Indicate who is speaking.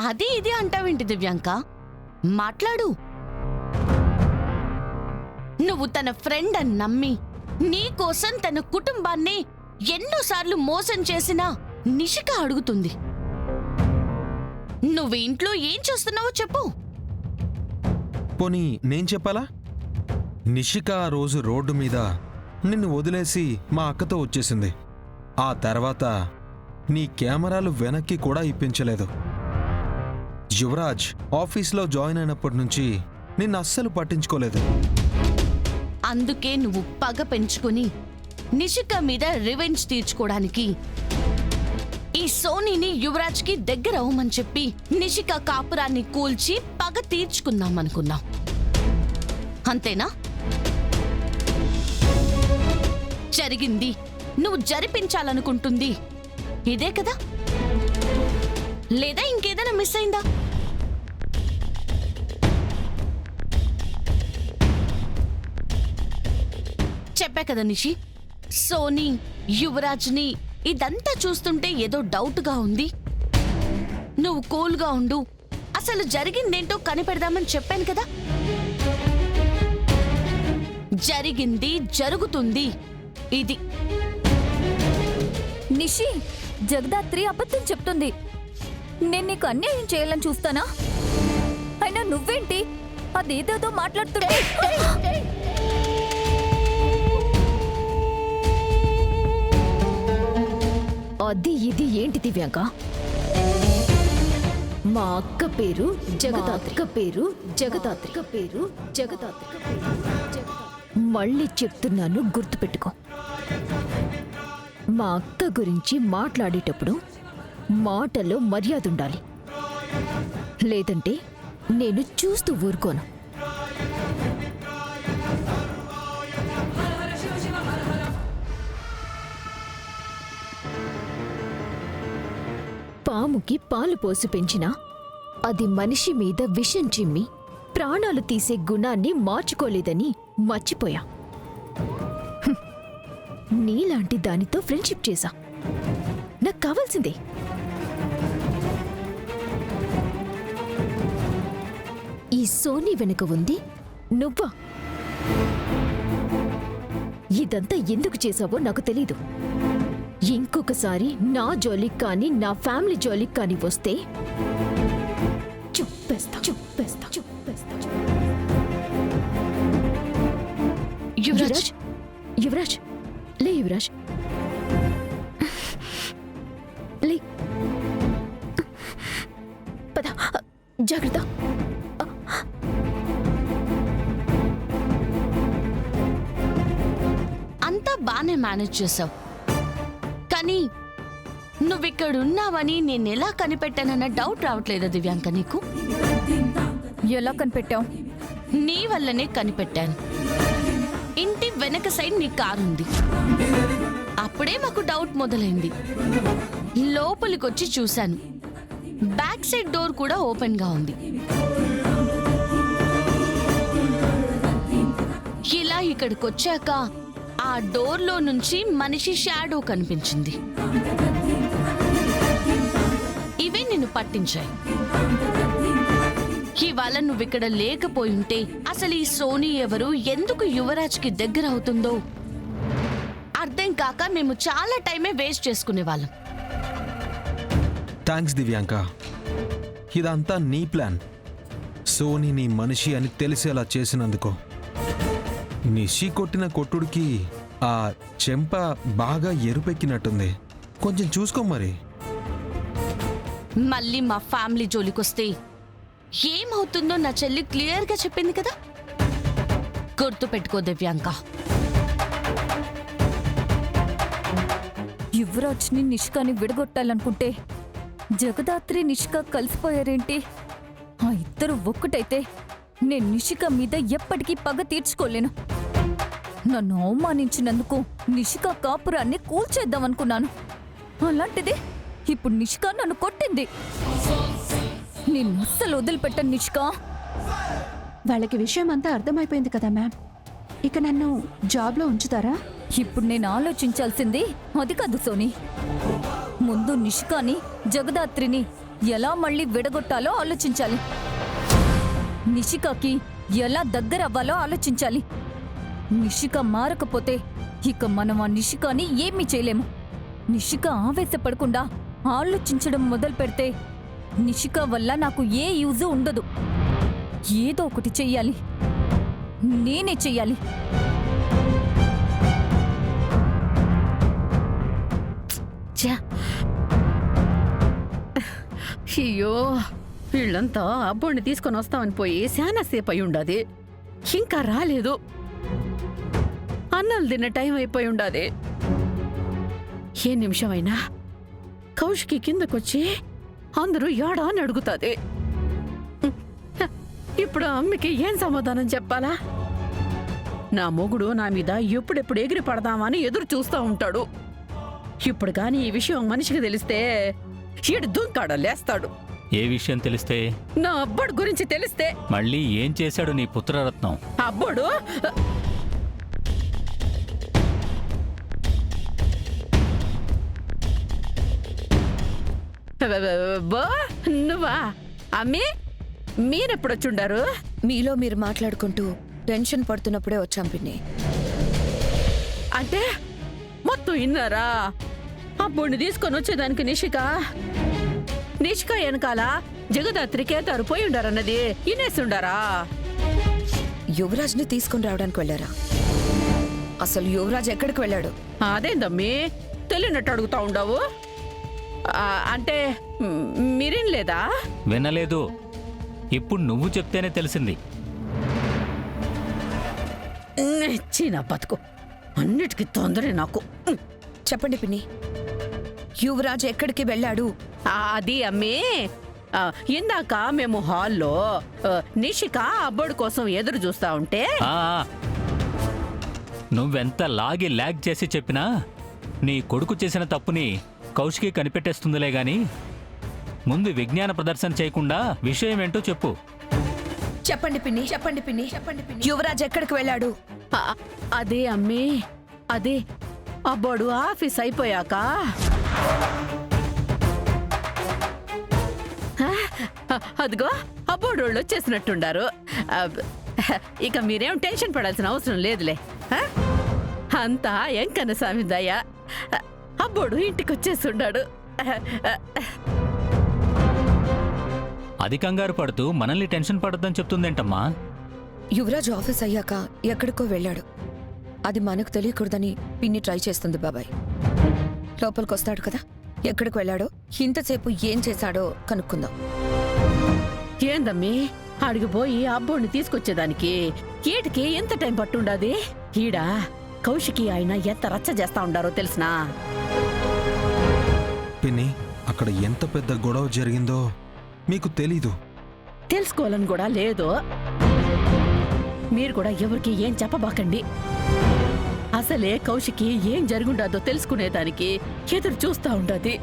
Speaker 1: అది ఇది అంటావేంటి దివ్యాంక? మాట్లాడు. నువ్వు తన ఫ్రెండ్ అని నమ్మి నీకోసం తన కుటుంబాన్ని ఎన్నోసార్లు మోసం చేసినా నిషిక అడుగుతుంది. నువ్వు ఇంట్లో ఏం చేస్తున్నావో చెప్పు.
Speaker 2: పోనీ నేను చెప్పాలా? నిషిక ఆ రోజు రోడ్డు మీద నిన్ను వదిలేసి మా అక్కతో వచ్చేసింది. ఆ తర్వాత నీ కెమెరాలు వెనక్కి కూడా ఇప్పించలేదు. యువరాజ్ ఆఫీస్లో జాయిన్ అయినప్పటి నుంచి నిన్ను అస్సలు పట్టించుకోలేదు.
Speaker 1: అందుకే నువ్వు పగ పెంచుకుని నిషిక మీద రివెంజ్ తీర్చుకోవడానికి ఈ సోనీని యువరాజ్కి దగ్గర అవ్వమని చెప్పి నిషిక కాపురాన్ని కూల్చి పగ తీర్చుకుందామనుకున్నావు, అంతేనా? జరిగింది నువ్వు జరిపించాలనుకుంటుంది ఇదే కదా? లేదా ఇంకేదైనా మిస్ అయిందా? చెప్పా కదా నిషి, సోనీ యువరాజ్ని ఇదంతా చూస్తుంటే ఏదో డౌట్గా ఉంది. నువ్వు కూల్గా ఉండు, అసలు జరిగిందేంటో కనిపెడదామని చెప్పాను కదా. జరిగింది జరుగుతుంది ఇది.
Speaker 3: నిషి, జగదాత్రి అబద్ధం చెప్తుంది. నేను నీకు అన్యాయం చేయాలని చూస్తానా? అయినా నువ్వేంటి అదేదేదో మాట్లాడుతుంటే?
Speaker 4: అది ఇది ఏంటి దివ్యాంక? మా అక్క పేరు జగదాత్రి. మళ్ళీ చెప్తున్నాను, గుర్తుపెట్టుకో. మా అక్క గురించి మాట్లాడేటప్పుడు మాటలో మర్యాద ఉండాలి, లేదంటే నేను చూస్తూ ఊరుకోను. పాముకి పాలు పోసి పెంచినా అది మనిషి మీద విషం చిమ్మి ప్రాణాలు తీసే గుణాన్ని మార్చుకోలేదని మర్చిపోయా. నీలాంటి దానితో ఫ్రెండ్షిప్ చేశా. నాకు కావాల్సిందే. ఈ సోనీ వెనుక ఉంది నువ్వా? ఇదంతా ఎందుకు చేశావో నాకు తెలీదు. ఇంకొకసారి నా జోలికి కానీ నా ఫ్యామిలీ జోలికి కానీ వస్తే చెప్పేస్తా. యువరాజ్, యువరాజ్, లే యువరాజ్, లే. పద, జాగ్రత్త.
Speaker 1: అంతా బానే మేనేజ్ చేసావు, కానీ నువ్విక్కడున్నావని నేనెలా కనిపెట్టానన్న డౌట్ రావట్లేదా దివ్యాంక నీకు?
Speaker 3: ఎలా కనిపెట్టావు?
Speaker 1: నీ వల్లనే కనిపెట్టాను. ఇంటి వెనక సైడ్ నీ కారుంది. అప్పుడే మాకు డౌట్ మొదలైంది. లోపలికొచ్చి చూశాను, బ్యాక్ సైడ్ డోర్ కూడా ఓపెన్ గా ఉంది. ఇలా ఇక్కడికొచ్చాక ఆ డోర్లో నుంచి మనిషి షాడో కనిపించింది. ఇవే నిన్ను పట్టించాయి. ఇవాళ నువ్విక్కడ లేకపోయింటే అసలు ఈ సోనీ ఎవరు, ఎందుకు యువరాజ్కి దగ్గర అవుతుందో అర్థం కాక మేము చాలా టైమే వేస్ట్ చేసుకునేవాళ్ళం.
Speaker 2: థ్యాంక్స్ దివ్యాంక, ఇదంతా నీ ప్లాన్. సోనీ నీ మనిషి అని తెలిసేలా చేసినందుకు. నిషి కొట్టిన కొట్టుడికి ఆ చెంప బాగా ఎరుపెక్కినట్టుంది. కొంచెం చూసుకో మరి.
Speaker 1: మళ్ళీ మా ఫ్యామిలీ జోలికొస్తే ఏమవుతుందో నా చెల్లి క్లియర్గా చెప్పింది కదా. గుర్తు పెట్టుకో దివ్యాంక.
Speaker 3: యువరాజ్ని నిష్కాని విడగొట్టాలనుకుంటే జగదాత్రి నిష్క కలిసిపోయారేంటి? ఆ ఇద్దరు ఒక్కటైతే నేను నిషిక మీద ఎప్పటికీ పగ తీర్చుకోలేను. నన్ను అవమానించినందుకు నిషిక కాపురాన్ని కూల్చేద్దామనుకున్నాను. అలాంటిది ఇప్పుడు నిషిక నన్ను కొట్టింది. నేను అస్సలు వదిలిపెట్టాను నిషిక.
Speaker 5: వాళ్ళకి విషయం అంతా అర్థమైపోయింది కదా మ్యామ్. ఇక నన్ను జాబ్లో ఉంచుతారా?
Speaker 3: ఇప్పుడు నేను ఆలోచించాల్సింది అది కాదు సోనీ. ముందు నిషికాని జగదాత్రిని ఎలా మళ్ళీ విడగొట్టాలో ఆలోచించాలి. నిషికాకి ఎలా దగ్గర అవ్వాలో ఆలోచించాలి. నిషిక మారకపోతే ఇక మనం ఆ నిషికాని ఏమీ చేయలేము. నిషిక ఆవేశపడకుండా ఆలోచించడం మొదలు పెడితే నిషిక వల్ల నాకు ఏ యూజు ఉండదు. ఏదో ఒకటి చెయ్యాలి, నేనే చెయ్యాలి.
Speaker 6: అయ్యో, వీళ్ళంతా అబ్బోడిని తీసుకొని వస్తామని పోయి శానా సేపు అయి ఉండాది, ఇంకా రాలేదు. అన్నాలు తిన్న టైం అయిపోయి ఉండాది. ఏ నిమిషమైనా కౌశికి కిందకొచ్చి అందరూ యాడా అని అడుగుతాది. ఇప్పుడు అమ్మకి ఏం సమాధానం చెప్పాలా? నా మొగుడు నా మీద ఎప్పుడెప్పుడు ఎగిరి పడదామని ఎదురు చూస్తూ ఉంటాడు. ఇప్పుడు కానీ ఈ విషయం మనిషికి తెలిస్తే ఈడు దుంకాడ లేస్తాడు.
Speaker 7: ఏ విషయం తెలిస్తే?
Speaker 6: నా అబ్బోడు గురించి తెలిస్తే.
Speaker 7: మళ్ళీ ఏం చేశాడు నీ పుత్రరత్నం?
Speaker 6: అబ్బోడు బో, నువ్వా? అమ్మి, మీరెప్పుడొచ్చుండారు?
Speaker 8: మీలో మీరు మాట్లాడుకుంటూ టెన్షన్ పడుతున్నప్పుడే వచ్చాం పిన్ని.
Speaker 6: అంటే మొత్తం ఇన్నారా? అబ్బోడిని తీసుకొని వచ్చేదానికి నిషిక వెనకాల జగదాత్రి కేతారు పోయి ఉండారన్నది ఇనేస్తుండారా?
Speaker 8: యువరాజ్ని తీసుకుని రావడానికి వెళ్ళారా? అసలు యువరాజ్ ఎక్కడికి వెళ్ళాడు?
Speaker 6: అదేందమ్మీ తెలియనట్టు అడుగుతా ఉండవు? అంటే మీరేం లేదా?
Speaker 7: వినలేదు, ఇప్పుడు నువ్వు చెప్తేనే తెలిసింది.
Speaker 6: చీనా బతుకు, అన్నిటికీ తొందరే నాకు.
Speaker 8: చెప్పండి పిన్ని, యువరాజ్ ఎక్కడికి వెళ్ళాడు?
Speaker 6: అది అమ్మీ, ఇందాక మేము హాల్లో నిషిక అబ్బోడు కోసం ఎదురు చూస్తా ఉంటే
Speaker 7: ఆ, నువ్వెంత లాగ్ చేసి చెప్పినా నీ కొడుకు చేసిన తప్పుని కౌశికి కనిపెట్టేస్తుందిలే గాని ముందు విజ్ఞాన ప్రదర్శన చేయకుండా విషయం ఏంటో చెప్పు.
Speaker 8: చెప్పండి పిన్ని, చెప్పండి పిన్ని, చెప్పండి పిన్ని. యువరాజ్ ఎక్కడికి వెళ్ళాడు?
Speaker 6: అదే అమ్మీ, అదే అబ్బోడు ఆఫీస్ అయిపోయాక అదిగో అబ్బోడోళ్ళు వచ్చేసినట్టుండారు. ఇక మీరేం టెన్షన్ పడాల్సిన అవసరం లేదులే. అంతా ఎంకన్న స్వామి దయ. అబ్బోడు ఇంటికి వచ్చేసుండాడు.
Speaker 7: అది కంగారు పడుతూ మనల్ని టెన్షన్ పడొద్దని చెప్తుందేంటమ్మా?
Speaker 8: యువరాజ్ ఆఫీస్ అయ్యాక ఎక్కడికో వెళ్ళాడు. అది మనకు తెలియకూడదని పిన్ని ట్రై చేస్తుంది బాబాయ్. లోపలికి వస్తాడు కదా, ఎక్కడికి వెళ్ళాడో ఇంతసేపు ఏం చేశాడో కనుక్కుందాం.
Speaker 6: ఏందమ్మీ అడిగిపోయి అబ్బోడిని తీసుకొచ్చేదానికి ఏటికి ఎంత టైం పట్టుండాది? ఈడ కౌశికి ఆయన ఎంత రచ్చ చేస్తా ఉండారో తెలిసినా?
Speaker 2: పిన్ని, అక్కడ ఎంత పెద్ద గొడవ జరిగిందో మీకు తెలీదు.
Speaker 6: తెలుసుకోవాలని కూడా లేదు. మీరు కూడా ఎవరికి ఏం చెప్పబాకండి. అసలే కౌశికి ఏం జరుగుండాదో తెలుసుకునేదానికి ఎదురు చూస్తా ఉండది.